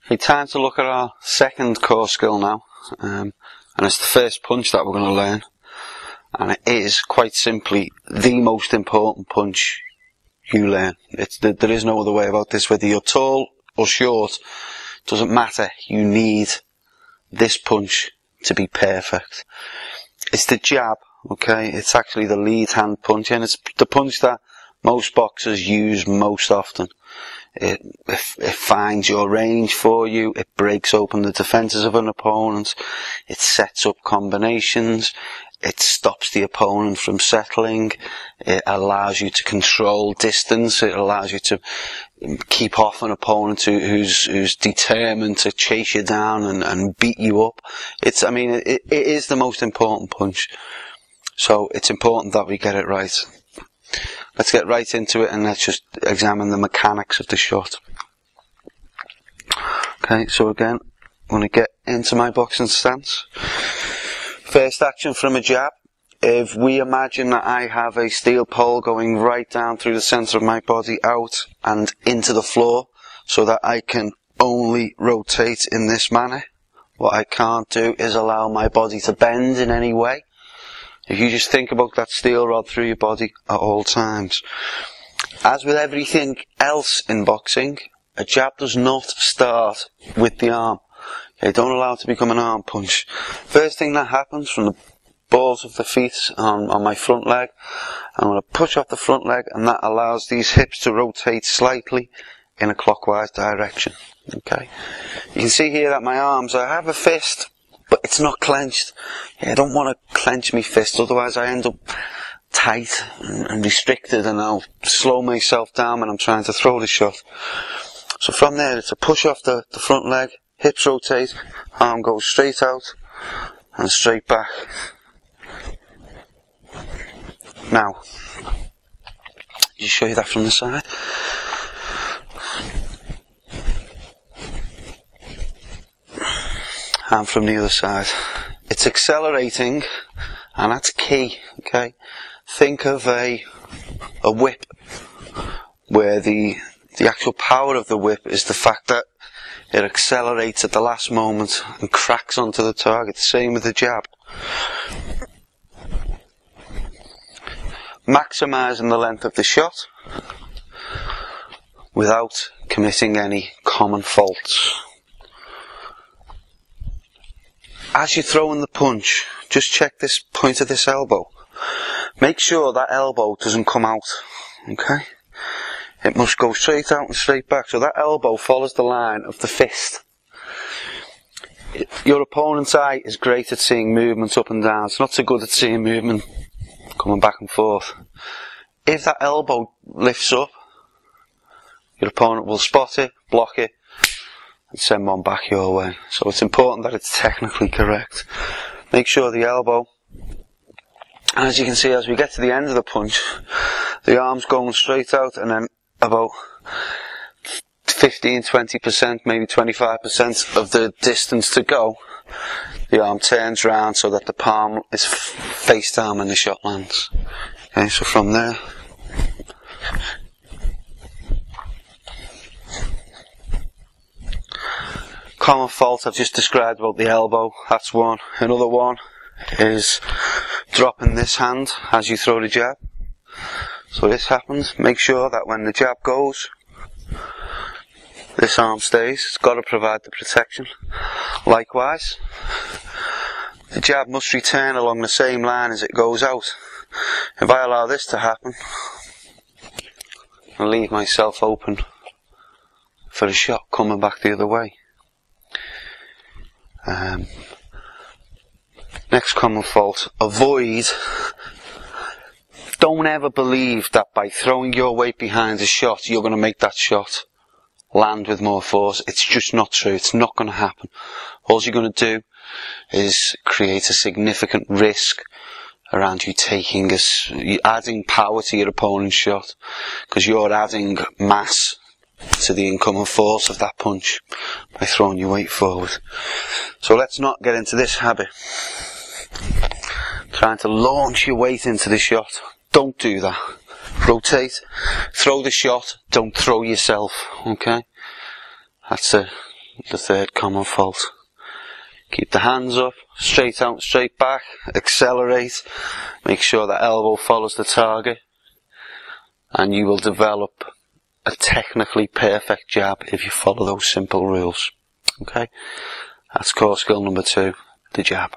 Okay, time to look at our second core skill now, and it's the first punch that we're going to learn, and it is quite simply the most important punch you learn. There is no other way about this. Whether you're tall or short, doesn't matter. You need this punch to be perfect. It's the jab, okay? It's actually the lead hand punch, and it's the punch that most boxers use most often. It finds your range for you, it breaks open the defences of an opponent, it sets up combinations, it stops the opponent from settling, it allows you to control distance, it allows you to keep off an opponent who's determined to chase you down and beat you up. It is the most important punch, so it's important that we get it right. Let's get right into it and let's just examine the mechanics of the shot. Okay, so again, I'm going to get into my boxing stance. First action from a jab. If we imagine that I have a steel pole going right down through the centre of my body, out and into the floor, so that I can only rotate in this manner. What I can't do is allow my body to bend in any way. If you just think about that steel rod through your body at all times. As with everything else in boxing, a jab does not start with the arm. Okay, don't allow it to become an arm punch. First thing that happens from the balls of the feet on my front leg, I'm going to push off the front leg, and that allows these hips to rotate slightly in a clockwise direction. Okay, you can see here that my arms, I have a fist, but it's not clenched. I don't want to clench my fist, otherwise I end up tight and restricted, and I'll slow myself down when I'm trying to throw the shot. So from there, it's a push off the front leg, hips rotate, arm goes straight out and straight back. Now, just show you that from the side. And from the other side. It's accelerating, and that's key, okay? Think of a whip, where the actual power of the whip is the fact that it accelerates at the last moment and cracks onto the target. Same with the jab. Maximising the length of the shot without committing any common faults. As you're throwing the punch, just check this point of this elbow. Make sure that elbow doesn't come out, okay? It must go straight out and straight back, so that elbow follows the line of the fist. Your opponent's eye is great at seeing movement up and down. It's not so good at seeing movement coming back and forth. If that elbow lifts up, your opponent will spot it, block it, and send one back your way. So it's important that it's technically correct. Make sure the elbow, and as you can see, as we get to the end of the punch, the arm's going straight out, and then about 15-20%, maybe 25% of the distance to go, the arm turns round so that the palm is face down when the shot lands. Okay, so from there, common fault I've just described about the elbow, that's one. Another one is dropping this hand as you throw the jab. So this happens. Make sure that when the jab goes, this arm stays. It's got to provide the protection. Likewise, the jab must return along the same line as it goes out. If I allow this to happen, I'll leave myself open for a shot coming back the other way. Next common fault, don't ever believe that by throwing your weight behind a shot, you're going to make that shot land with more force. It's just not true. It's not going to happen. All you're going to do is create a significant risk around you adding power to your opponent's shot, because you're adding mass to the incoming force of that punch by throwing your weight forward. So let's not get into this habit. Trying to launch your weight into the shot. Don't do that. Rotate, throw the shot, don't throw yourself, okay? That's a the third common fault. Keep the hands up, straight out, straight back, accelerate, make sure that elbow follows the target, and you will develop a technically perfect jab if you follow those simple rules. Okay? That's core skill number 2, the jab.